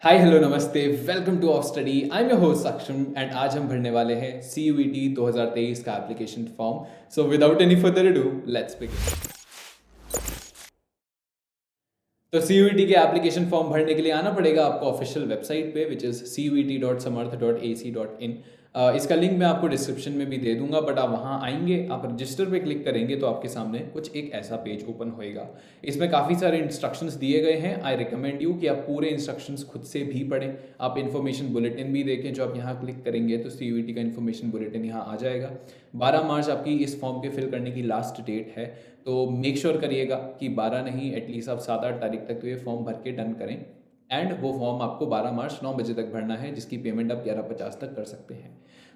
Hi hello नमस्ते welcome two of study I am your host अक्षम and आज हम भरने वाले हैं CUET 2023 का application form. So without any further ado let's begin. तो CUET के एप्लीकेशन फॉर्म भरने के लिए आना पड़ेगा आपको ऑफिशियल वेबसाइट पे विच इज़ cuet.samarth.ac.in। इसका लिंक मैं आपको डिस्क्रिप्शन में भी दे दूंगा, बट आप वहाँ आएंगे, आप रजिस्टर पे क्लिक करेंगे तो आपके सामने कुछ एक ऐसा पेज ओपन होएगा। इसमें काफ़ी सारे इंस्ट्रक्शंस दिए गए हैं। आई रिकमेंड यू कि आप पूरे इंस्ट्रक्शंस खुद से भी पढ़ें। आप इन्फॉर्मेशन बुलेटिन भी देखें, जो आप यहाँ क्लिक करेंगे तो CUET का इन्फॉर्मेशन बुलेटिन यहाँ आ जाएगा। 12 मार्च आपकी इस फॉर्म के फिल करने की लास्ट डेट है, तो मेक श्योर करिएगा कि 12 नहीं एटलीस्ट आप 7-8 तारीख तक तो ये फॉर्म भर के डन करें। एंड वो फॉर्म आपको 12 मार्च 9 बजे तक भरना है, जिसकी पेमेंट आप 11:50 तक कर सकते हैं।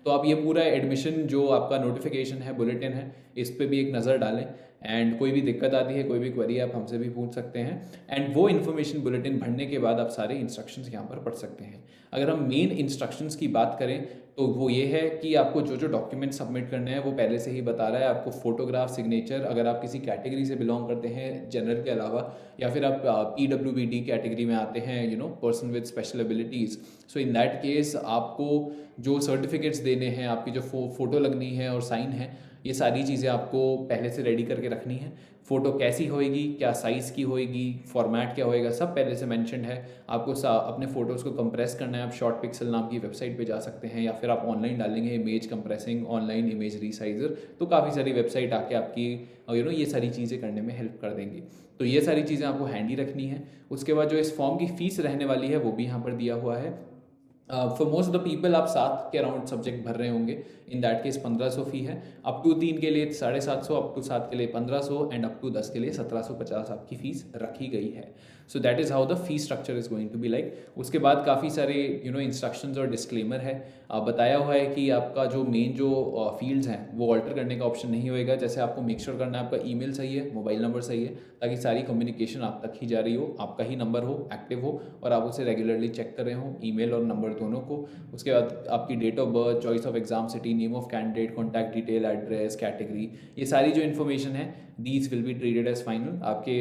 तो आप ये पूरा एडमिशन जो आपका नोटिफिकेशन है, बुलेटिन है, इस पर भी एक नज़र डालें। एंड कोई भी दिक्कत आती है, कोई भी क्वेरी आप हमसे भी पूछ सकते हैं। एंड वो इन्फॉर्मेशन बुलेटिन भरने के बाद आप सारे इंस्ट्रक्शंस यहाँ पर पढ़ सकते हैं। अगर हम मेन इंस्ट्रक्शंस की बात करें तो वो ये है कि आपको जो जो डॉक्यूमेंट सबमिट करने हैं वो पहले से ही बता रहा है। आपको फोटोग्राफ, सिग्नेचर, अगर आप किसी कैटेगरी से बिलोंग करते हैं जनरल के अलावा, या फिर आप PWBD कैटेगरी में आते हैं, person with special abilities, so in that case आपको जो सर्टिफिकेट्स देने हैं, आपकी जो फ़ोटो लगनी है और साइन है, ये सारी चीज़ें आपको पहले से रेडी करके रखनी है। फ़ोटो कैसी होएगी, क्या साइज़ की होएगी, फॉर्मेट क्या होएगा, सब पहले से मेंशन्ड है। आपको अपने फ़ोटोज़ को कंप्रेस करना है। आप शॉर्ट पिक्सल नाम की वेबसाइट पे जा सकते हैं, या फिर आप ऑनलाइन डालेंगे इमेज कंप्रेसिंग, ऑनलाइन इमेज रीसाइजर, तो काफ़ी सारी वेबसाइट आके आपकी ये सारी चीज़ें करने में हेल्प कर देंगी। तो ये सारी चीज़ें आपको हैंडी रखनी है। उसके बाद जो इस फॉर्म की फ़ीस रहने वाली है वो भी यहाँ पर दिया हुआ है। फॉर मोस्ट द पीपल आप 7 के अराउंड सब्जेक्ट भर रहे होंगे। इन दैट केस 1500 फ़ी है। अप टू 3 के लिए 750, अप टू 7 के लिए 1500 एंड अप टू 10 के लिए 1750 आपकी फ़ीस रखी गई है। So that is how the fee structure is going to be like. उसके बाद काफ़ी सारे इंस्ट्रक्शंस और डिस्क्लेमर है। बताया हुआ है कि आपका जो मेन जो फील्ड्स हैं वो ऑल्टर करने का ऑप्शन नहीं होएगा। जैसे आपको मेक श्योर करना है आपका ईमेल सही है, मोबाइल नंबर सही है, ताकि सारी कम्युनिकेशन आप तक ही जा रही हो, आपका ही नंबर हो, एक्टिव हो और आप उसे रेगुलरली चेक कर रहे हो, ईमेल और नंबर दोनों को। उसके बाद आपकी date of birth, choice of exam city, name of candidate, contact detail, address, category, ये सारी जो इन्फॉर्मेशन है these will be treated as final. आपके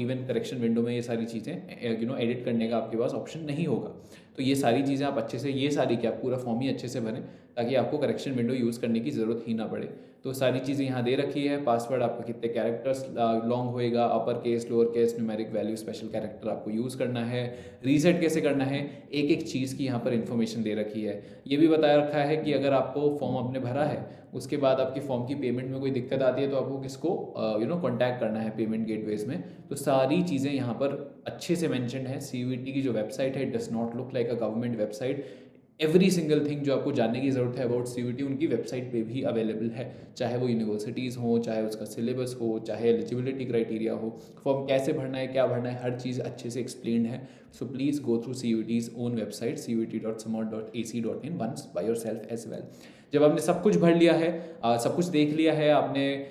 इवन करेक्शन विंडो में ये सारी चीज़ें एडिट करने का आपके पास ऑप्शन नहीं होगा। तो ये सारी चीज़ें आप अच्छे से, ये सारी क्या, पूरा फॉर्म ही अच्छे से भरें ताकि आपको करेक्शन विंडो यूज़ करने की ज़रूरत ही ना पड़े। तो सारी चीज़ें यहाँ दे रखी है। पासवर्ड आपका कितने कैरेक्टर्स लॉन्ग होएगा, upper case, lower case, numeric value, special character आपको यूज़ करना है। रीसेट कैसे करना है, एक एक चीज़ की यहाँ पर इन्फॉर्मेशन दे रखी है। ये भी बताया रखा है कि अगर आपको फॉर्म आपने भरा है, उसके बाद आपकी फॉर्म की पेमेंट में कोई दिक्कत आती है तो आपको किसको कॉन्टैक्ट करना है पेमेंट गेटवेज में। तो सारी चीज़ें यहाँ पर अच्छे से मेंशन्ड है। CUET की जो वेबसाइट है, it does not look like a government website. Every single thing जो आपको जानने की ज़रूरत है अबाउट CUET उनकी वेबसाइट पे भी अवेलेबल है। चाहे वो यूनिवर्सिटीज़ हो, चाहे उसका सिलेबस हो, चाहे एलिजिबिलिटी क्राइटेरिया हो, फॉर्म कैसे भरना है, क्या भरना है, हर चीज़ अच्छे से एक्सप्लेन्ड है। So please go through CUET's own website cuet.samarth.ac.in once by yourself as well. जब आपने सब कुछ भर लिया है, सब कुछ देख लिया है आपने,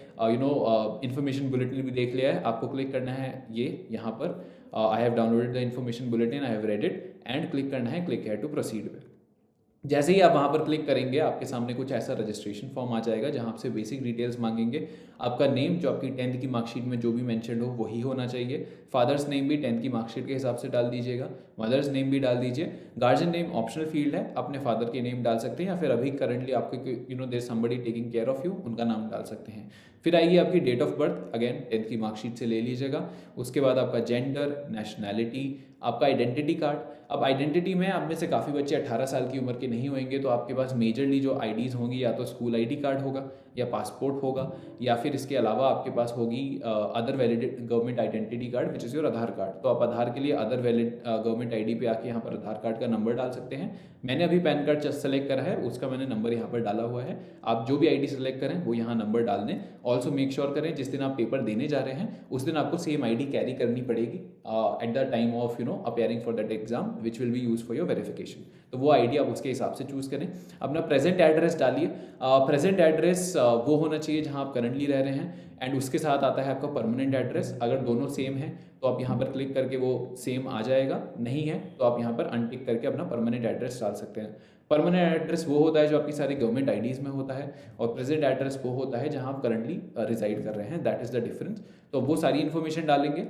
इन्फॉर्मेशन बुलेटिन भी देख लिया है, आपको क्लिक करना है ये यहाँ पर I have downloaded the information bulletin, I have read it, and click करना है क्लिक हेयर टू प्रोसीड पे। जैसे ही आप वहाँ पर क्लिक करेंगे आपके सामने कुछ ऐसा रजिस्ट्रेशन फॉर्म आ जाएगा जहाँ आपसे बेसिक डिटेल्स मांगेंगे। आपका नेम जो आपकी 10th की मार्कशीट में जो भी मेंशन्ड हो वही होना चाहिए। फादर्स नेम भी 10th की मार्कशीट के हिसाब से डाल दीजिएगा। मदर्स नेम भी डाल दीजिए। गार्जियन नेम ऑप्शनल फील्ड है, अपने फादर के नेम डाल सकते हैं, या फिर अभी करंटली आपके there somebody taking care of you, उनका नाम डाल सकते हैं। फिर आइए आपकी date of birth, again 10th की मार्कशीट से ले लीजिएगा। उसके बाद आपका जेंडर, नेशनैलिटी, आपका आइडेंटिटी कार्ड। अब आइडेंटिटी में आप में से काफ़ी बच्चे 18 साल की उम्र के नहीं होंगे, तो आपके पास मेजरली जो आईडीज़ होंगी, या तो स्कूल आईडी कार्ड होगा, या पासपोर्ट होगा, या फिर इसके अलावा आपके पास होगी other valid government identity card which is your Aadhaar card. तो आप आधार के लिए अदर वैलिड गवर्नमेंट आईडी पे आके यहाँ पर आधार कार्ड का नंबर डाल सकते हैं। मैंने अभी पैन कार्ड सेलेक्ट करा है, उसका मैंने नंबर यहाँ पर डाला हुआ है। आप जो भी आईडी सेलेक्ट करें वो यहाँ नंबर डाल दें। ऑल्सो मेक श्योर करें जिस दिन आप पेपर देने जा रहे हैं उस दिन आपको सेम आईडी कैरी करनी पड़ेगी at the time of appearing for that exam which will be use for your verification. तो वो आईडी आप उसके हिसाब से चूज़ करें। अपना प्रेजेंट एड्रेस डालिए। प्रेजेंट एड्रेस वो होना चाहिए जहाँ आप करंटली रह रहे हैं, एंड उसके साथ आता है आपका परमानेंट एड्रेस। अगर दोनों सेम है तो आप यहाँ पर क्लिक करके वो सेम आ जाएगा, नहीं है तो आप यहाँ पर अनटिक करके अपना परमानेंट एड्रेस डाल सकते हैं। परमानेंट एड्रेस वो होता है जो आपकी सारी गवर्नमेंट आईडीज़ में होता है, और प्रेजेंट एड्रेस वो होता है जहाँ आप करंटली रिसाइड कर रहे हैं। That is the difference. तो वो सारी इन्फॉर्मेशन डालेंगे।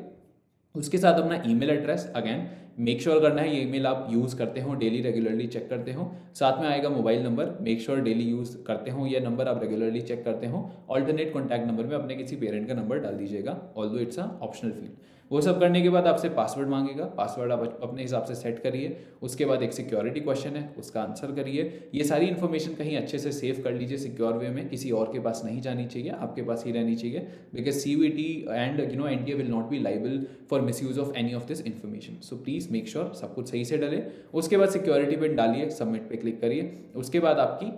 उसके साथ अपना email address, again make sure करना है ये ईमेल आप यूज़ करते हो, डेली रेगुलरली चेक करते हो। साथ में आएगा mobile number, make sure daily use करते हो, ये नंबर आप रेगुलरली चेक करते हो। ऑल्टरनेट कॉन्टैक्ट नंबर में अपने किसी पेरेंट का नंबर डाल दीजिएगा, although it's a optional field. वो सब करने के बाद आपसे पासवर्ड मांगेगा, पासवर्ड आप अपने हिसाब से सेट करिए। उसके बाद एक सिक्योरिटी क्वेश्चन है, उसका आंसर करिए। ये सारी इन्फॉर्मेशन कहीं अच्छे से सेव कर लीजिए सिक्योर वे में, किसी और के पास नहीं जानी चाहिए, आपके पास ही रहनी चाहिए। Because CUET and NTA will not be liable for misuse of any of this information. So please make sure सब कुछ सही से डले। उसके बाद सिक्योरिटी पिन डालिए, सबमिट पे क्लिक करिए। उसके बाद आपकी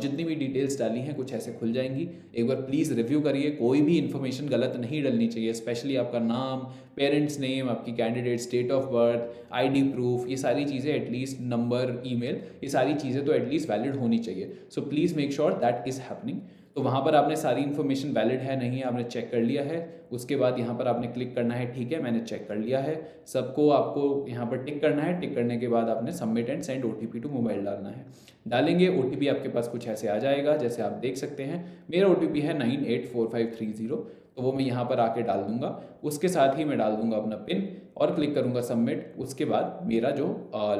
जितनी भी डिटेल्स डाली हैं कुछ ऐसे खुल जाएंगी। एक बार प्लीज़ रिव्यू करिए, कोई भी इन्फॉर्मेशन गलत नहीं डलनी चाहिए, स्पेशली आपका नाम, पेरेंट्स नेम, आपकी candidate date of birth, ID proof, ये सारी चीज़ें एटलीस्ट, नंबर, ईमेल, ये सारी चीज़ें तो एटलीस्ट वैलिड होनी चाहिए। So please make sure that is happening. तो वहाँ पर आपने सारी इन्फॉर्मेशन वैलिड है नहीं है आपने चेक कर लिया है। उसके बाद यहाँ पर आपने क्लिक करना है, ठीक है मैंने चेक कर लिया है, सबको आपको यहाँ पर टिक करना है। टिक करने के बाद आपने submit and send OTP to mobile डालना है। डालेंगे OTP आपके पास कुछ ऐसे आ जाएगा, जैसे आप देख सकते हैं मेरा OTP है 984530। तो वो मैं यहाँ पर आके डाल दूंगा। उसके साथ ही मैं डाल दूंगा अपना पिन और क्लिक करूंगा सबमिट। उसके बाद मेरा जो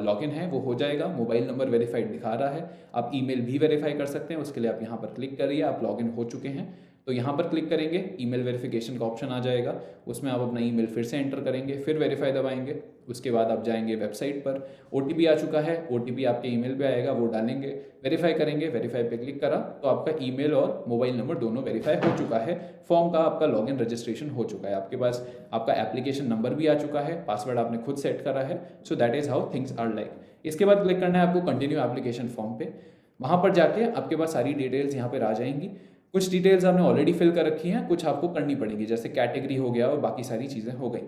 लॉगिन है वो हो जाएगा। मोबाइल नंबर वेरीफाइड दिखा रहा है, आप ईमेल भी वेरीफाई कर सकते हैं, उसके लिए आप यहाँ पर क्लिक करिए। आप लॉगिन हो चुके हैं तो यहाँ पर क्लिक करेंगे, ईमेल वेरिफिकेशन का ऑप्शन आ जाएगा, उसमें आप अपना ईमेल फिर से एंटर करेंगे, फिर वेरीफाई दबाएंगे। उसके बाद आप जाएंगे वेबसाइट पर, OTP आ चुका है, OTP आपके ईमेल पे आएगा, वो डालेंगे, वेरीफाई करेंगे। वेरीफाई पे क्लिक करा तो आपका ईमेल और मोबाइल नंबर दोनों वेरीफाई हो चुका है। फॉर्म का आपका लॉगिन रजिस्ट्रेशन हो चुका है, आपके पास आपका एप्लीकेशन नंबर भी आ चुका है, पासवर्ड आपने खुद सेट करा है। So that is how things are like. इसके बाद क्लिक करना है आपको कंटिन्यू एप्लीकेशन फॉर्म पे। वहाँ पर जाके आपके पास सारी डिटेल्स यहाँ पर आ जाएंगी। कुछ डिटेल्स आपने ऑलरेडी फिल कर रखी हैं, कुछ आपको करनी पड़ेगी, जैसे कैटेगरी हो गया और बाकी सारी चीज़ें हो गई।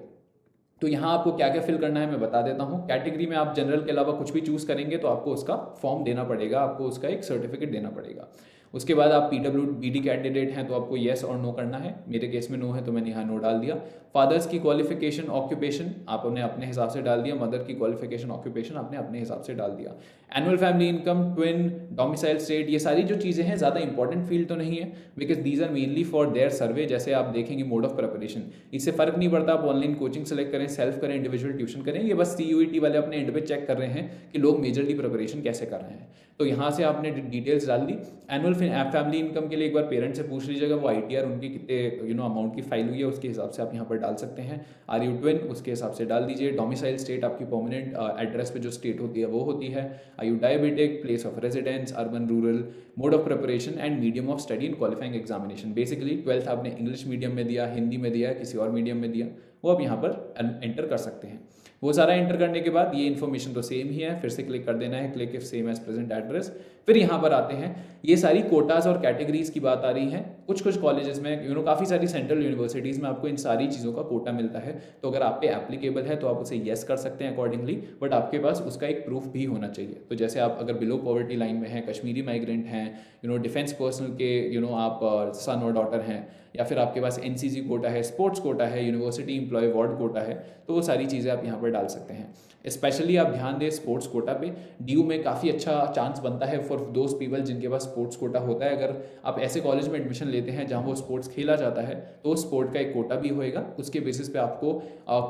तो यहाँ आपको क्या क्या फिल करना है मैं बता देता हूँ। कैटेगरी में आप जनरल के अलावा कुछ भी चूज़ करेंगे तो आपको उसका फॉर्म देना पड़ेगा, आपको उसका एक सर्टिफिकेट देना पड़ेगा। उसके बाद आप PWBD कैंडिडेट हैं तो आपको येस और नो करना है। मेरे केस में नो है तो मैंने यहाँ नो डाल दिया। फादर्स की क्वालिफिकेशन ऑक्यूपेशन आपने अपने हिसाब से डाल दिया, मदर की क्वालिफिकेशन ऑक्यूपेशन आपने अपने हिसाब से डाल दिया। Annual family income, twin, domicile state, ये सारी जो चीज़ें हैं ज़्यादा इंपॉर्टेंट फील्ड तो नहीं है, because these are mainly for their survey. जैसे आप देखेंगे मोड ऑफ प्रिपरेशन, इससे फर्क नहीं पड़ता आप ऑनलाइन कोचिंग सेलेक्ट करें, सेल्फ करें, इंडिविजुअल ट्यूशन करें, ये बस CUET वाले अपने एंड पे चेक कर रहे हैं कि लोग मेजरली प्रिपरेशन कैसे कर रहे हैं। तो यहाँ से आपने डिटेल्स डाल दी। एनुअल फैमिली इनकम के लिए एक बार पेरेंट्स से पूछ लीजिएगा वो ITR उनकी कितने अमाउंट की फाइल हुई है, उसके हिसाब से आप यहाँ पर डाल सकते हैं। आर यू ट्विन, उसके हिसाब से डाल दीजिए। डोमिसाइल स्टेट आपकी परमानेंट एड्रेस पे जो स्टेट होती है वो होती है। Are you diabetic, place of residence, urban rural, mode of preparation and medium of study in qualifying examination. Basically 12th आपने इंग्लिश मीडियम में दिया, हिंदी में दिया, किसी और मीडियम में दिया, वो आप यहाँ पर एंटर कर सकते हैं। वो सारा एंटर करने के बाद ये इन्फॉर्मेशन तो सेम ही है, फिर से क्लिक कर देना है, click if same as present address. फिर यहाँ पर आते हैं, ये सारी कोटाज और कैटेगरीज की बात आ रही है। कुछ कुछ कॉलेजेस में काफ़ी सारी सेंट्रल यूनिवर्सिटीज़ में आपको इन सारी चीज़ों का कोटा मिलता है। तो अगर आप पे एप्लीकेबल है तो आप उसे येस कर सकते हैं अकॉर्डिंगली, बट आपके पास उसका एक प्रूफ भी होना चाहिए। तो जैसे आप अगर बिलो पॉवर्टी लाइन में हैं, कश्मीरी माइग्रेंट हैं, डिफेंस पर्सनल के आप सन और डॉटर हैं, या फिर आपके पास NCC कोटा है, स्पोर्ट्स कोटा है, यूनिवर्सिटी एम्प्लॉय वार्ड कोटा है, तो वो सारी चीज़ें आप यहाँ पर डाल सकते हैं। स्पेशली आप ध्यान दें स्पोर्ट्स कोटा पे, DU में काफ़ी अच्छा चांस बनता है फॉर दोज पीपल जिनके पास स्पोर्ट्स कोटा होता है। अगर आप ऐसे कॉलेज में एडमिशन लेते हैं जहाँ वो स्पोर्ट्स खेला जाता है तो स्पोर्ट का एक कोटा भी होएगा, उसके बेसिस पे आपको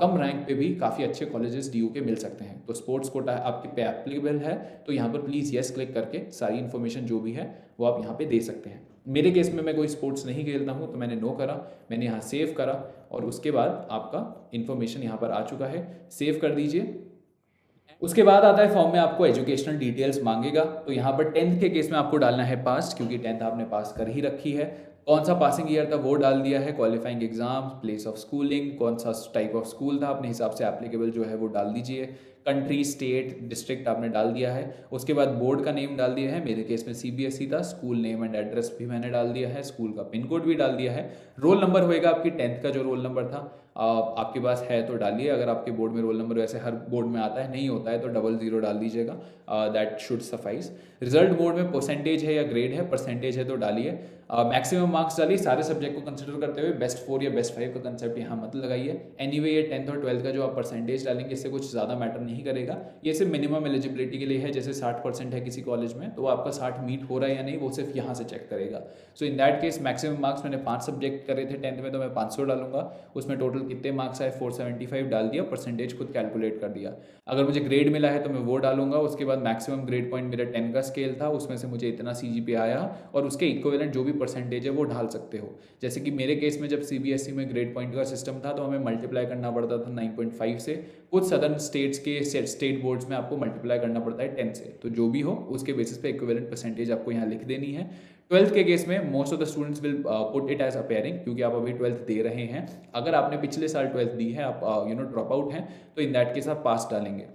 कम रैंक पे भी काफ़ी अच्छे कॉलेजेस DU के मिल सकते हैं। तो स्पोर्ट्स कोटा आपके पे एप्लीकेबल है तो यहाँ पर प्लीज़ येस क्लिक करके सारी इन्फॉर्मेशन जो भी है वो आप यहाँ पे दे सकते हैं। मेरे केस में मैं कोई स्पोर्ट्स नहीं खेलता हूँ तो मैंने नो करा, मैंने यहाँ सेव करा और उसके बाद आपका इन्फॉर्मेशन यहाँ पर आ चुका है, सेव कर दीजिए। उसके बाद आता है फॉर्म में आपको एजुकेशनल डिटेल्स मांगेगा। तो यहाँ पर 10th के केस में आपको डालना है पास, क्योंकि 10th आपने पास कर ही रखी है। कौन सा पासिंग ईयर था वो डाल दिया है, qualifying exam, place of schooling, कौन सा टाइप ऑफ स्कूल था अपने हिसाब से एप्लीकेबल जो है वो डाल दीजिए। कंट्री, स्टेट, डिस्ट्रिक्ट आपने डाल दिया है। उसके बाद बोर्ड का नेम डाल दिया है, मेरे केस में CBSE था। स्कूल नेम एंड एड्रेस भी मैंने डाल दिया है, स्कूल का पिन कोड भी डाल दिया है। रोल नंबर होएगा आपकी 10th का जो रोल नंबर था आपके पास है तो डालिए। अगर आपके बोर्ड में रोल नंबर वैसे हर बोर्ड में आता है, नहीं होता है तो 00 डाल दीजिएगा, that should suffice. Result board में परसेंटेज है या ग्रेड है, परसेंटेज है तो डालिए। मैक्सिमम मार्क्स डालिए, सारे सब्जेक्ट को कंसिडर करते हुए बेस्ट 4 या बेस्ट 5 का कंसेप्ट यहाँ मत लगाइए। एनीवे ये 10th और 12th का जो आप परसेंटेज डालेंगे इससे कुछ ज़्यादा मैटर नहीं करेगा, ये सिर्फ मिनिमम एलिजिबिलिटी के लिए है। जैसे 60% है किसी कॉलेज में तो आपका 60 मीट हो रहा है या नहीं वो सिर्फ यहाँ से चेक करेगा। So in that case maximum marks मैंने 5 सब्जेक्ट करे थे 10th में तो मैं 500 डालूंगा, उसमें टोटल टोटल कितने मार्क्स आए, 475 डाल दिया, परसेंटेज खुद कैलकुलेट कर दिया। अगर मुझे ग्रेड मिला है तो मैं वो डालूंगा, उसके बाद मैक्सिमम ग्रेड पॉइंट मेरा 10 का स्केल था, उसमें से मुझे इतना CGPA आया, और उसके इक्विवेलेंट जो भी परसेंटेज है वो डाल सकते हो। जैसे कि मेरे केस में जब CBSE में ग्रेड पॉइंट का सिस्टम था तो हमें मल्टीप्लाई करना पड़ता था 9.5 से, कुछ सदर्न स्टेट्स के स्टेट बोर्ड्स में आपको मल्टीप्लाई करना पड़ता है 10 से, तो जो भी हो उसके बेसिस पे इक्विवेलेंट परसेंटेज आपको यहाँ लिख देनी है। 12th के केस में most of the students will put it as appearing, क्योंकि आप अभी 12th दे रहे हैं। अगर आपने पिछले साल 12th दी है, आप ड्रॉप आउट हैं, तो इन दैट केस आप पास डालेंगे।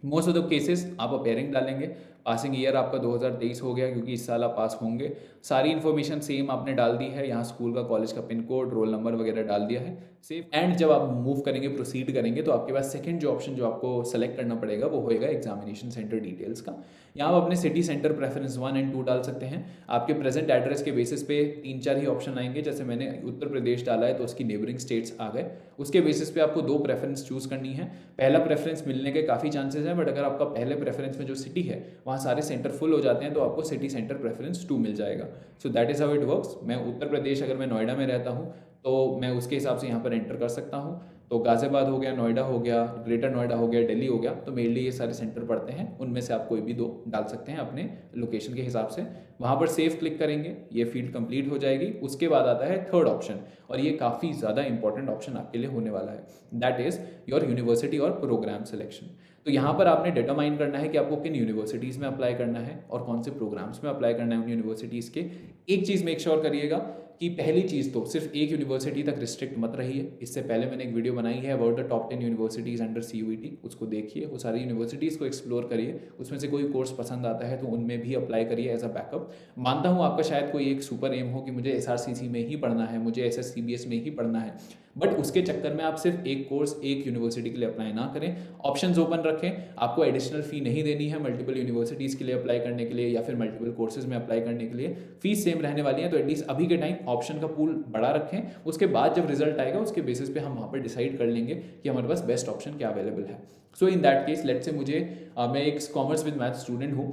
मोस्ट ऑफ द केसेस आप अपेयरिंग डालेंगे। पासिंग ईयर आपका 2023 हो गया, क्योंकि इस साल आप पास होंगे। सारी इन्फॉर्मेशन सेम आपने डाल दी है, यहाँ स्कूल का, कॉलेज का पिन कोड, रोल नंबर वगैरह डाल दिया है सेम। एंड जब आप मूव करेंगे, प्रोसीड करेंगे, तो आपके पास सेकंड जो ऑप्शन जो आपको सेलेक्ट करना पड़ेगा वो होएगा एग्जामिनेशन सेंटर डिटेल्स का। यहाँ आप अपने सिटी सेंटर प्रेफरेंस 1 और 2 डाल सकते हैं। आपके प्रेजेंट एड्रेस के बेसिस पे 3-4 ही ऑप्शन आएंगे। जैसे मैंने उत्तर प्रदेश डाला है तो उसकी नेबरिंग स्टेट्स आ गए, उसके बेसिस पे आपको 2 प्रेफरेंस चूज करनी है। पहला प्रेफरेंस मिलने के काफ़ी चांसेस हैं, बट अगर आपका पहले प्रेफरेंस में जो सिटी है वहाँ सारे सेंटर फुल हो जाते हैं तो आपको सिटी सेंटर प्रेफरेंस 2 मिल जाएगा। सो that is how it works. मैं उत्तर प्रदेश, अगर मैं नोएडा में रहता हूँ तो मैं उसके हिसाब से यहाँ पर एंटर कर सकता हूँ। तो गाजियाबाद हो गया, नोएडा हो गया, ग्रेटर नोएडा हो गया, दिल्ली हो गया, तो मेरे लिए ये सारे सेंटर पड़ते हैं। उनमें से आप कोई भी 2 डाल सकते हैं अपने लोकेशन के हिसाब से। वहाँ पर सेव क्लिक करेंगे, ये फील्ड कंप्लीट हो जाएगी। उसके बाद आता है थर्ड ऑप्शन, और ये काफ़ी ज़्यादा इंपॉर्टेंट ऑप्शन आपके लिए होने वाला है। दैट इज़ योर यूनिवर्सिटी और प्रोग्राम सिलेक्शन। तो यहाँ पर आपने डिटरमाइन करना है कि आपको किन यूनिवर्सिटीज़ में अप्लाई करना है और कौन से प्रोग्राम्स में अप्लाई करना है उन यूनिवर्सिटीज़ के। एक चीज़ मेक श्योर करिएगा कि पहली चीज़ तो सिर्फ एक यूनिवर्सिटी तक रिस्ट्रिक्ट मत रहिए। इससे पहले मैंने एक वीडियो बनाई है about the top 10 universities under CUET, उसको देखिए, वो सारी यूनिवर्सिटीज़ को एक्सप्लोर करिए। उसमें से कोई कोर्स पसंद आता है तो उनमें भी अप्लाई करिए एज अ बैकअप। मानता हूँ आपका शायद कोई एक सुपर एम हो कि मुझे SRCC में ही पढ़ना है, मुझे SSCBS में ही पढ़ना है, बट उसके चक्कर में आप सिर्फ एक कोर्स एक यूनिवर्सिटी के लिए अप्लाई ना करें। ऑप्शंस ओपन रखें। आपको एडिशनल फ़ी नहीं देनी है मल्टीपल यूनिवर्सिटीज़ के लिए अप्लाई करने के लिए या फिर मल्टीपल कोर्सेज में अप्लाई करने के लिए। फीस सेम रहने वाली है, तो एटलीस्ट अभी के टाइम ऑप्शन का पूल बड़ा रखें। उसके बाद जब रिजल्ट आएगा उसके बेसिस पे हम वहाँ पर डिसाइड कर लेंगे कि हमारे पास बेस्ट ऑप्शन क्या अवेलेबल है। So in that case late से मैं एक कॉमर्स विद मैथ स्टूडेंट हूँ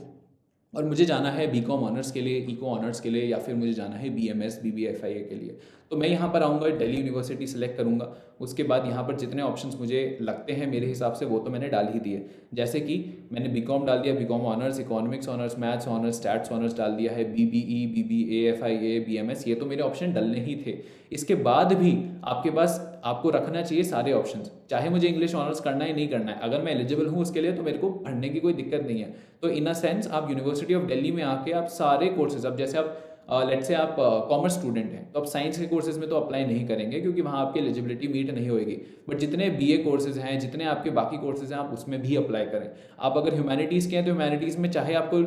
और मुझे जाना है BCom ऑनर्स के लिए, इको ऑनर्स के लिए, या फिर मुझे जाना है BMS BBA FIA के लिए। तो मैं यहाँ पर आऊँगा, दिल्ली यूनिवर्सिटी सेलेक्ट करूँगा। उसके बाद यहाँ पर जितने ऑप्शंस मुझे लगते हैं मेरे हिसाब से वो तो मैंने डाल ही दिए। जैसे कि मैंने BCom डाल दिया, BCom honours, economics honours, maths honours, stats honours डाल दिया है, BBE BBA FIA BMS, ये तो मेरे ऑप्शन डलने ही थे। इसके बाद भी आपके पास आपको रखना चाहिए सारे ऑप्शंस, चाहे मुझे इंग्लिश ऑनर्स करना है नहीं करना है, अगर मैं एलिजिबल हूँ उसके लिए तो मेरे को पढ़ने की कोई दिक्कत नहीं है। तो इन अ सेंस आप यूनिवर्सिटी ऑफ दिल्ली में आके आप सारे कोर्सेज, अब जैसे आप लेट्स से आप कॉमर्स स्टूडेंट हैं तो आप साइंस के कोर्सेज में तो अप्लाई नहीं करेंगे क्योंकि वहाँ आपकी एलिजिबिलिटी मीट नहीं होएगी, बट जितने BA कोर्सेज हैं, जितने आपके बाकी कोर्सेज हैं, आप उसमें भी अप्लाई करें। आप अगर ह्यूमैनिटीज़ के हैं तो ह्यूमैनिटीज़ में चाहे आपको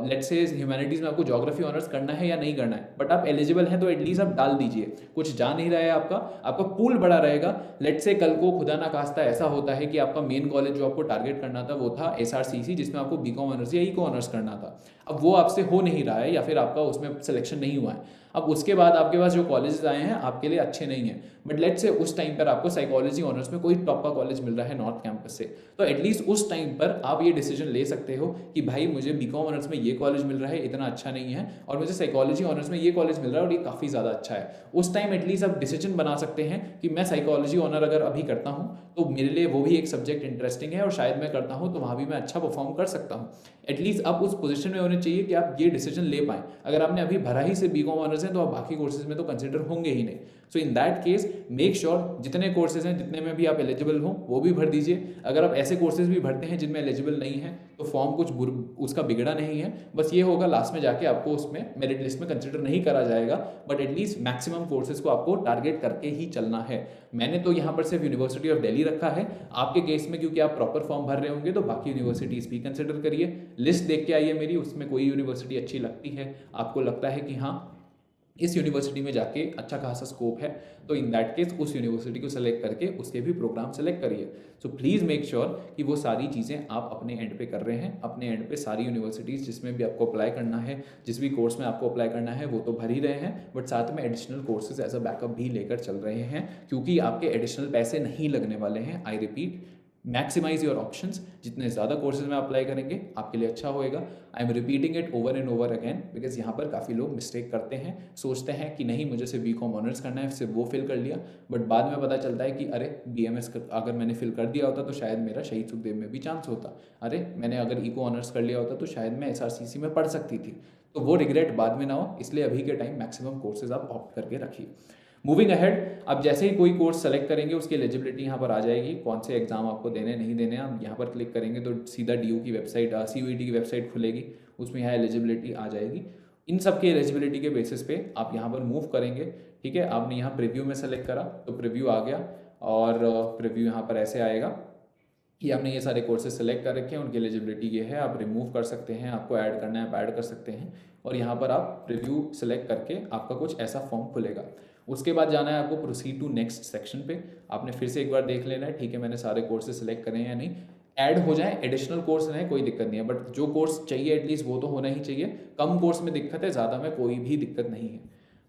लेट्स से ह्यूमैनिटीज़ में आपको ज्योग्राफी ऑनर्स करना है या नहीं करना है, बट आप एलिजिबल हैं तो एटलीस्ट आप डाल दीजिए। कुछ जा नहीं रहा है, आपका पूल बड़ा रहेगा। लेट्स से कल को खुदा ना खास्ता ऐसा होता है कि आपका मेन कॉलेज जो आपको टारगेट करना था वो था SRCC, जिसमें आपको BCom ऑनर्स या इको ऑनर्स करना था, अब वो आपसे हो नहीं रहा है या फिर आपका उसमें सिलेक्शन नहीं हुआ है। अब उसके बाद आपके पास जो कॉलेजेस आए हैं आपके लिए अच्छे नहीं हैं, बट लेट्स से उस टाइम पर आपको साइकोलॉजी ऑनर्स में कोई टॉप का कॉलेज मिल रहा है नॉर्थ कैंपस से, तो एटलीस्ट उस टाइम पर आप ये डिसीजन ले सकते हो कि भाई मुझे BCom ऑनर्स में ये कॉलेज मिल रहा है, इतना अच्छा नहीं है, और मुझे साइकोलॉजी ऑनर्स में ये कॉलेज मिल रहा है और ये काफ़ी ज़्यादा अच्छा है। उस टाइम एटलीस्ट आप डिसीजन बना सकते हैं कि मैं साइकोलॉजी ऑनर अगर अभी करता हूँ तो मेरे लिए वो भी एक सब्जेक्ट इंटरेस्टिंग है और शायद मैं करता हूँ तो वहाँ भी मैं अच्छा परफॉर्म कर सकता हूँ। एटलीस्ट आप उस पोजीशन में होने चाहिए कि आप ये डिसीजन ले पाएँ। अगर आपने अभी भरा ही से BCom ऑनर्स है तो आप बाकी कोर्सेज में तो कंसिडर होंगे ही नहीं। So in that case make sure जितने कोर्सेज हैं जितने में भी आप एलिजिबल हो वो भी भर दीजिए। अगर आप ऐसे कोर्सेज भी भरते हैं जिनमें एलिजिबल नहीं है तो फॉर्म कुछ उसका बिगड़ा नहीं है, बस ये होगा लास्ट में जाके आपको उसमें मेरिट लिस्ट में कंसिडर नहीं करा जाएगा, बट एटलीस्ट मैक्सिमम कोर्सेज को आपको टारगेट करके ही चलना है। मैंने तो यहाँ पर सिर्फ यूनिवर्सिटी ऑफ दिल्ली रखा है। आपके केस में क्योंकि आप प्रॉपर फॉर्म भर रहे होंगे तो बाकी यूनिवर्सिटीज़ भी कंसिडर करिए। लिस्ट देख के आइए मेरी, उसमें कोई यूनिवर्सिटी अच्छी लगती है, आपको लगता है कि हाँ इस यूनिवर्सिटी में जाके अच्छा खासा स्कोप है, तो इन दैट केस उस यूनिवर्सिटी को सेलेक्ट करके उसके भी प्रोग्राम सेलेक्ट करिए। सो प्लीज़ मेक श्योर कि वो सारी चीज़ें आप अपने एंड पे कर रहे हैं। अपने एंड पे सारी यूनिवर्सिटीज़ जिसमें भी आपको अप्लाई करना है, जिस भी कोर्स में आपको अप्लाई करना है वो तो भर ही रहे हैं, बट साथ में additional courses as a backup भी लेकर चल रहे हैं, क्योंकि आपके एडिशनल पैसे नहीं लगने वाले हैं। I repeat, maximize your options, जितने ज़्यादा कोर्सेज में अप्लाई करेंगे आपके लिए अच्छा होएगा। I am repeating it over and over again because यहाँ पर काफ़ी लोग मिस्टेक करते हैं, सोचते हैं कि नहीं मुझे सिर्फ बीकॉम ऑनर्स करना है, सिर्फ वो फिल कर लिया, बट बाद में पता चलता है कि अरे BMS अगर मैंने फिल कर दिया होता तो शायद मेरा शहीद सुखदेव में भी चांस होता, अरे मैंने अगर इको ऑनर्स कर लिया होता तो शायद मैं SRCC में पढ़ सकती थी। तो वो रिग्रेट बाद में ना हो, इसलिए अभी के टाइम मैक्सिमम कोर्सेज आप ऑप्ट करके रखिए। मूविंग अहेड, अब जैसे ही कोई कोर्स सेलेक्ट करेंगे उसकी एलिजिबिलिटी यहाँ पर आ जाएगी, कौन से एग्जाम आपको देने नहीं देने। आप यहाँ पर क्लिक करेंगे तो सीधा DU की वेबसाइट, CUET की वेबसाइट खुलेगी, उसमें यहाँ एलिजिबिलिटी आ जाएगी। इन सब की एलिजिबिलिटी के बेसिस पे आप यहाँ पर मूव करेंगे। ठीक है, आपने यहाँ प्रीव्यू में सेलेक्ट करा तो प्रीव्यू आ गया, और प्रीव्यू यहाँ पर ऐसे आएगा कि आपने ये सारे कोर्सेज सेलेक्ट कर रखे हैं, उनकी एलिजिबिलिटी ये है, आप रिमूव कर सकते हैं, आपको ऐड करना है आप ऐड कर सकते हैं, और यहाँ पर आप प्रीव्यू सेलेक्ट करके आपका कुछ ऐसा फॉर्म खुलेगा। उसके बाद जाना है आपको प्रोसीड टू नेक्स्ट सेक्शन पे। आपने फिर से एक बार देख लेना है, ठीक है मैंने सारे कोर्सेज सेलेक्ट करे हैं या नहीं, ऐड हो जाए, एडिशनल कोर्स रहे कोई दिक्कत नहीं है, बट जो कोर्स चाहिए एटलीस्ट वो तो होना ही चाहिए। कम कोर्स में दिक्कत है, ज़्यादा में कोई भी दिक्कत नहीं है।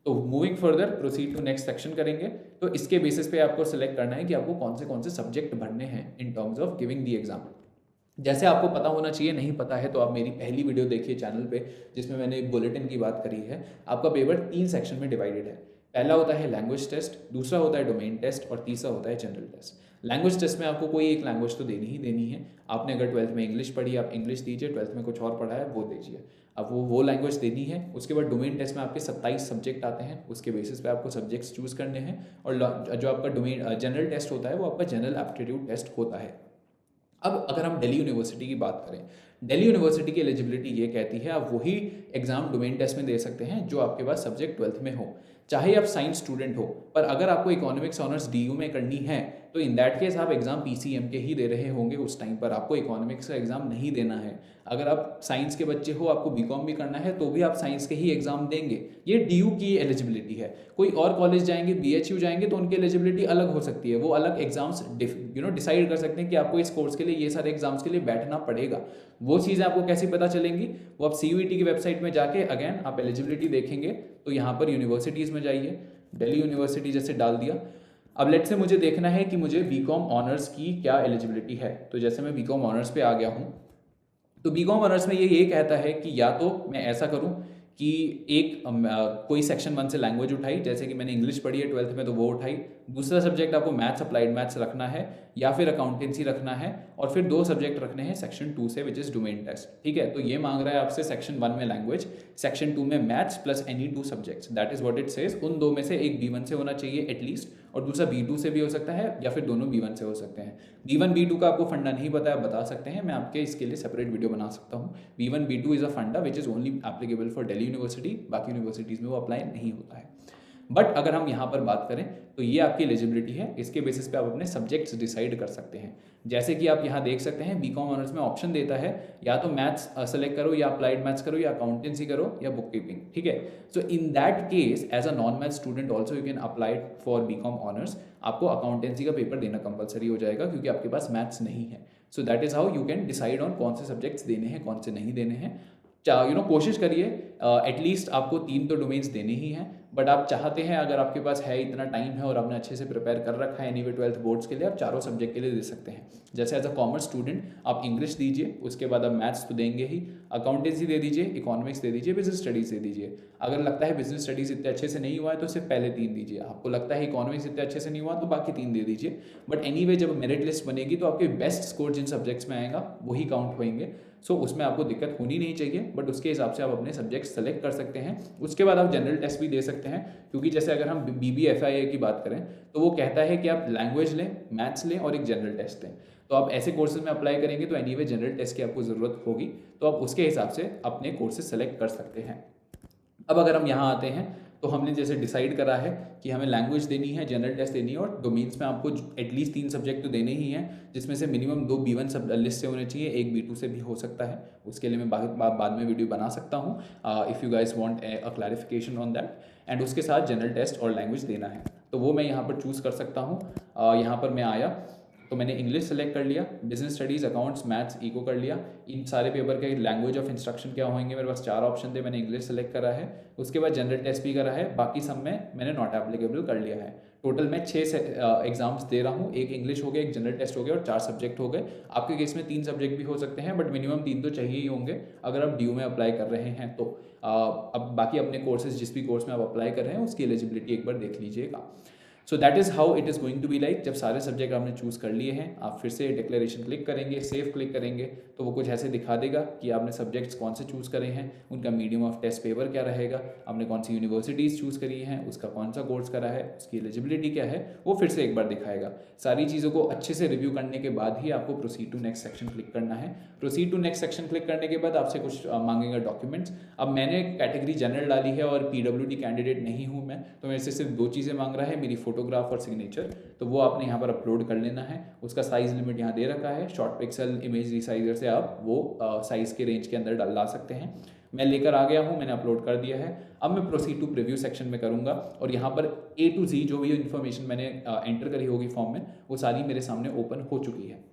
तो moving further proceed to next section करेंगे, तो इसके बेसिस पे आपको सिलेक्ट करना है कि आपको कौन से सब्जेक्ट भरने हैं in terms of giving the exam. जैसे आपको पता होना चाहिए, नहीं पता है तो आप मेरी पहली वीडियो देखिए चैनल पे, जिसमें मैंने एक बुलेटिन की बात करी है। आपका पेपर 3 सेक्शन में डिवाइडेड है। पहला होता है लैंग्वेज टेस्ट, दूसरा होता है डोमेन टेस्ट, और तीसरा होता है जनरल टेस्ट। लैंग्वेज टेस्ट में आपको कोई एक लैंग्वेज तो देनी ही देनी है। आपने अगर 12th में इंग्लिश पढ़ी, आप इंग्लिश दीजिए, 12th में कुछ और पढ़ा है वो दीजिए, अब वो लैंग्वेज देनी है। उसके बाद डोमेन टेस्ट में आपके 27 सब्जेक्ट आते हैं, उसके बेसिस पे आपको सब्जेक्ट्स चूज करने हैं। और जो आपका डोमेन जनरल टेस्ट होता है वो आपका जनरल एप्टीट्यूड टेस्ट होता है। अब अगर हम दिल्ली यूनिवर्सिटी की बात करें, दिल्ली यूनिवर्सिटी की एलिजिबिलिटी ये कहती है आप वही एग्जाम डोमेन टेस्ट में दे सकते हैं जो आपके पास सब्जेक्ट 12th में हो, चाहे आप साइंस स्टूडेंट हो। पर अगर आपको इकोनॉमिक्स ऑनर्स DU में करनी है तो इन दैट केस आप एग्जाम PCM के ही दे रहे होंगे, उस टाइम पर आपको इकोनॉमिक्स का एग्जाम नहीं देना है। अगर आप साइंस के बच्चे हो, आपको BCom भी करना है, तो भी आप साइंस के ही एग्जाम देंगे। ये DU की एलिजिबिलिटी है। कोई और कॉलेज जाएंगे, BHU जाएंगे, तो उनकी एलिजिबिलिटी अलग हो सकती है, वो अलग एग्जाम्स डिसाइड कर सकते हैं कि आपको इस कोर्स के लिए ये सारे एग्जाम्स के लिए बैठना पड़ेगा। वो चीज़ें आपको कैसे पता चलेंगी, वो आप CUET की वेबसाइट में जाके अगेन आप एलिजिबिलिटी देखेंगे, तो यहाँ पर यूनिवर्सिटीज़ में जाइए, दिल्ली यूनिवर्सिटी जैसे डाल दिया। अब लेट से मुझे देखना है कि मुझे BCom ऑनर्स की क्या एलिजिबिलिटी है, तो जैसे मैं BCom ऑनर्स पे आ गया हूँ, तो BCom ऑनर्स में ये कहता है कि या तो मैं ऐसा करूँ कि एक कोई सेक्शन 1 से लैंग्वेज उठाई, जैसे कि मैंने इंग्लिश पढ़ी है 12th में तो वो उठाई, दूसरा सब्जेक्ट आपको मैथ्स अप्लाइड मैथ्स रखना है या फिर अकाउंटेंसी रखना है, और फिर 2 सब्जेक्ट रखने हैं सेक्शन 2 से, विच इज डोमेन टेस्ट। ठीक है, तो ये मांग रहा है आपसे सेक्शन 1 में लैंग्वेज, सेक्शन 2 में maths plus any 2 subjects, that is what it says. उन 2 में से एक B1 से होना चाहिए एटलीस्ट, और दूसरा B2 से भी हो सकता है, या फिर दोनों B1 से हो सकते हैं। B1 B2 का आपको फंडा नहीं पता है, बता सकते हैं, मैं आपके इसके लिए सेपरेट वीडियो बना सकता हूँ। B1 B2 इज अ फंडा which is only applicable for Delhi university, बाकी यूनिवर्सिटीज़ में वो अप्लाई नहीं होता है। बट अगर हम यहाँ पर बात करें तो ये आपकी एलिजिबिलिटी है, इसके बेसिस पे आप अपने सब्जेक्ट्स डिसाइड कर सकते हैं। जैसे कि आप यहाँ देख सकते हैं BCom ऑनर्स में ऑप्शन देता है या तो मैथ्स सेलेक्ट करो, या अप्लाइड मैथ्स करो, या अकाउंटेंसी करो, या बुक कीपिंग। ठीक है, so in that case as a non math student also you can apply for BCom honours. आपको अकाउंटेंसी का पेपर देना कंपलसरी हो जाएगा क्योंकि आपके पास मैथ्स नहीं है। So that is how you can decide on कौन से सब्जेक्ट्स देने हैं, कौन से नहीं देने हैं। कोशिश करिए एटलीस्ट आपको 3 तो डोमेन्स देने ही हैं, बट आप चाहते हैं, अगर आपके पास है इतना टाइम है और आपने अच्छे से प्रिपेयर कर रखा है एनीवे 12th बोर्ड्स के लिए, आप 4 सब्जेक्ट के लिए दे सकते हैं। जैसे एज अ कॉमर्स स्टूडेंट आप इंग्लिश दीजिए, उसके बाद आप मैथ्स तो देंगे ही, अकाउंटेंसी दे दीजिए, इकोनॉमिक्स दे दीजिए, बिजनेस स्टडीज़ दे दीजिए। अगर लगता है बिजनेस स्टडीज़ इतने अच्छे से नहीं हुआ है तो सिर्फ पहले 3 दीजिए, आपको लगता है इकोनॉमिक्स इतने अच्छे से नहीं हुआ तो बाकी 3 दे दीजिए। बट एनीवे जब मेरिट लिस्ट बनेगी तो आपके बेस्ट स्कोर जिन सब्जेक्ट्स में आएगा वही काउंट होंगे। सो उसमें आपको दिक्कत होनी नहीं चाहिए, बट उसके हिसाब से आप अपने सब्जेक्ट सेलेक्ट कर सकते हैं। उसके बाद आप जनरल टेस्ट भी दे सकते हैं, क्योंकि जैसे अगर हम BBFIA की बात करें तो वो कहता है कि आप लैंग्वेज लें, मैथ्स लें और एक जनरल टेस्ट लें। तो आप ऐसे कोर्सेज में अप्लाई करेंगे तो एनीवे जनरल टेस्ट की आपको ज़रूरत होगी, तो आप उसके हिसाब से अपने कोर्सेज सेलेक्ट कर सकते हैं। अब अगर हम यहाँ आते हैं तो हमने जैसे डिसाइड करा है कि हमें लैंग्वेज देनी है, जनरल टेस्ट देनी है, और डोमेन्स में आपको एटलीस्ट 3 सब्जेक्ट तो देने ही हैं, जिसमें से मिनिमम 2 B1 सब लिस्ट से होने चाहिए, एक B2 से भी हो सकता है। उसके लिए मैं बाद में वीडियो बना सकता हूँ if you guys want a clarification on that. And उसके साथ जनरल टेस्ट और लैंग्वेज देना है, तो वो मैं यहाँ पर चूज़ कर सकता हूँ। यहाँ पर मैं आया तो मैंने इंग्लिश सेलेक्ट कर लिया, business studies, accounts, maths, eco कर लिया। इन सारे पेपर के लैंग्वेज ऑफ इंस्ट्रक्शन क्या होंगे, मेरे पास 4 ऑप्शन थे, मैंने इंग्लिश सेलेक्ट करा है। उसके बाद जनरल टेस्ट भी करा है, बाकी सब में मैंने नॉट एप्लीकेबल कर लिया है। टोटल मैं 6 एग्जाम्स दे रहा हूँ, एक इंग्लिश हो गया, एक जनरल टेस्ट हो गया और 4 सब्जेक्ट हो गए। आपके केस में 3 सब्जेक्ट भी हो सकते हैं, बट मिनिमम 3 तो चाहिए ही होंगे अगर आप ड्यू में अप्लाई कर रहे हैं तो। अब बाकी अपने कोर्सेज, जिस भी कोर्स में आप अप्लाई कर रहे हैं उसकी एलिजिबिलिटी एक बार देख लीजिएगा। So that is how it is going to be like. जब सारे सब्जेक्ट आपने चूज़ कर लिए हैं, आप फिर से डिक्लेरेशन क्लिक करेंगे, सेव क्लिक करेंगे, तो वो कुछ ऐसे दिखा देगा कि आपने सब्जेक्ट्स कौन से चूज़ करे हैं, उनका मीडियम ऑफ टेस्ट पेपर क्या रहेगा, आपने कौन सी यूनिवर्सिटीज़ चूज़ करी हैं, उसका कौन सा कोर्स करा है, उसकी एलिजिबिलिटी क्या है, वो फिर से एक बार दिखाएगा। सारी चीज़ों को अच्छे से रिव्यू करने के बाद ही आपको proceed to next section click करना है। Proceed to next section click करने के बाद आपसे कुछ मांगेगा डॉक्यूमेंट्स। अब मैंने कैटेगरी जनरल डाली है और PWD कैंडिडेट नहीं हूँ मैं, तो मेरे से सिर्फ 2 चीज़ें मांग रहा है, मेरी फोटोग्राफ और सिग्नेचर। तो वो आपने यहाँ पर अपलोड कर लेना है। उसका साइज़ लिमिट यहाँ दे रखा है, शॉर्ट पिक्सल इमेज रिसाइजर से आप वो साइज़ के रेंज के अंदर ला सकते हैं। मैं लेकर आ गया हूँ, मैंने अपलोड कर दिया है। अब मैं प्रोसीड टू प्रीव्यू सेक्शन में करूँगा और यहाँ पर A to Z जो भी इन्फॉर्मेशन मैंने एंटर करी होगी फॉर्म में, वो सारी मेरे सामने ओपन हो चुकी है।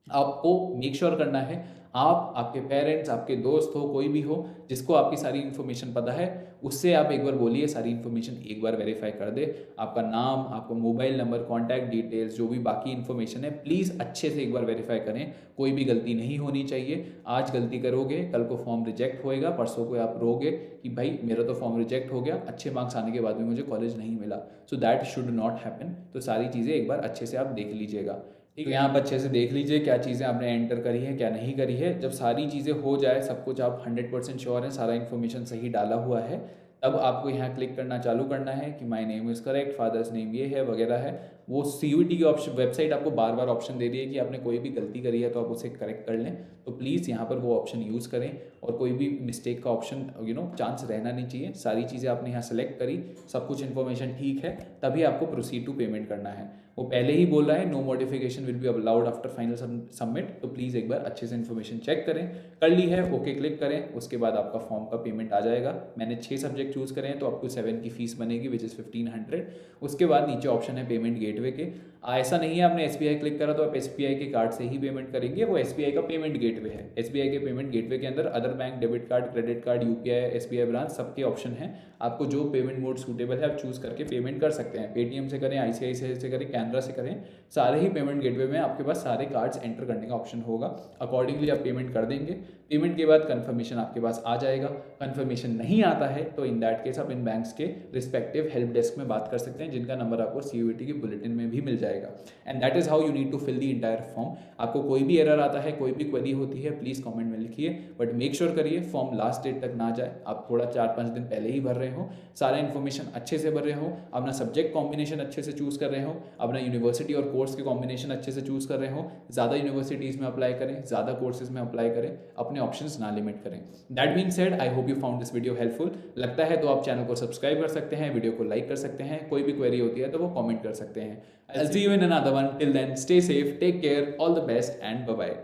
आपको मेक श्योर करना है आप, आपके पेरेंट्स, आपके दोस्त हो, कोई भी हो जिसको आपकी सारी इन्फॉर्मेशन पता है, उससे आप एक बार बोलिए सारी इन्फॉर्मेशन एक बार वेरीफाई कर दे। आपका नाम, आपका मोबाइल नंबर, कॉन्टैक्ट डिटेल्स, जो भी बाकी इन्फॉर्मेशन है, प्लीज़ अच्छे से एक बार वेरीफाई करें। कोई भी गलती नहीं होनी चाहिए। आज गलती करोगे, कल को फॉर्म रिजेक्ट होएगा, परसों को आप रोगे कि भाई मेरा तो फॉर्म रिजेक्ट हो गया, अच्छे मार्क्स आने के बाद भी मुझे कॉलेज नहीं मिला। So that should not happen. तो सारी चीज़ें एक बार अच्छे से आप देख लीजिएगा। तो यहाँ पर अच्छे से देख लीजिए क्या चीज़ें आपने एंटर करी है, क्या नहीं करी है। जब सारी चीज़ें हो जाए, सब कुछ आप 100% श्योर हैं, सारा इन्फॉर्मेशन सही डाला हुआ है, तब आपको यहाँ क्लिक करना चालू करना है कि my name is correct, father's name ये है वगैरह है। वो CUET की ऑप्शन वेबसाइट आपको बार बार ऑप्शन दे रही है कि आपने कोई भी गलती करी है तो आप उसे करेक्ट कर लें। तो प्लीज़ यहाँ पर वो ऑप्शन यूज़ करें और कोई भी मिस्टेक का ऑप्शन चांस रहना नहीं चाहिए। सारी चीज़ें आपने यहाँ सेलेक्ट करी, सब कुछ इन्फॉर्मेशन ठीक है, तभी आपको प्रोसीड टू पेमेंट करना है। वो पहले ही बोल रहा है no modification will be allowed after final submit. तो प्लीज़ एक बार अच्छे से इन्फॉर्मेशन चेक करें। कर ली है, ओके क्लिक करें, उसके बाद आपका फॉर्म का पेमेंट आ जाएगा। मैंने 6 सब्जेक्ट चूज़ करे हैं तो आपको 7 की फीस बनेगी विच इज़ 1500। उसके बाद नीचे ऑप्शन है पेमेंट गेटवे के। ऐसा नहीं है आपने SBI क्लिक करा तो आप SBI के कार्ड से ही पेमेंट करेंगे, वो SBI का पेमेंट गेटवे है। SBI के पेमेंट गेटवे के अंदर other bank, debit card, credit card, UPI, SBI branch, सबके ऑप्शन हैं। आपको जो पेमेंट मोड सूटेबल है आप चूज़ करके पेमेंट कर सकते हैं। पेटीएम से करें, ICICI से करें, कैनरा से करें, सारे ही पेमेंट गेटवे में आपके पास सारे कार्ड्स एंटर करने का ऑप्शन होगा। अकॉर्डिंगली आप पेमेंट कर देंगे। पेमेंट के बाद कंफर्मेशन आपके पास आ जाएगा। कंफर्मेशन नहीं आता है तो इन दैट केस आप इन बैंक्स के रिस्पेक्टिव हेल्प डेस्क में बात कर सकते हैं, जिनका नंबर आपको CUET की बुलेटिन में भी मिल जाएगा। And that is how you need to fill the entire form. आपको कोई भी एरर आता है, कोई भी क्वेरी होती है, प्लीज़ कमेंट में लिखिए, बट मेक श्योर करिए फॉर्म लास्ट डेट तक ना जाए। आप थोड़ा 4-5 दिन पहले ही भर रहे हो, सारा इन्फॉर्मेशन अच्छे से भर रहे हो, अपना सब्जेक्ट कॉम्बिनेशन अच्छे से चूज़ कर रहे हो, अपना यूनिवर्सिटी और कोर्स के कॉम्बिनेशन अच्छे से चूज़ कर रहे हो। ज़्यादा यूनिवर्सिटीज़ में अप्लाई करें, ज़्यादा कोर्सेज में अप्लाई करें, अपने ऑप्शंस ना लिमिट करें। That being said, I hope you found this video helpful. लगता है तो आप चैनल को सब्सक्राइब कर सकते हैं, वीडियो को लाइक कर सकते हैं, कोई भी क्वेरी होती है तो वो कमेंट कर सकते हैं। I'll see you in another one. Till then, stay safe, take care, all the best, and bye bye.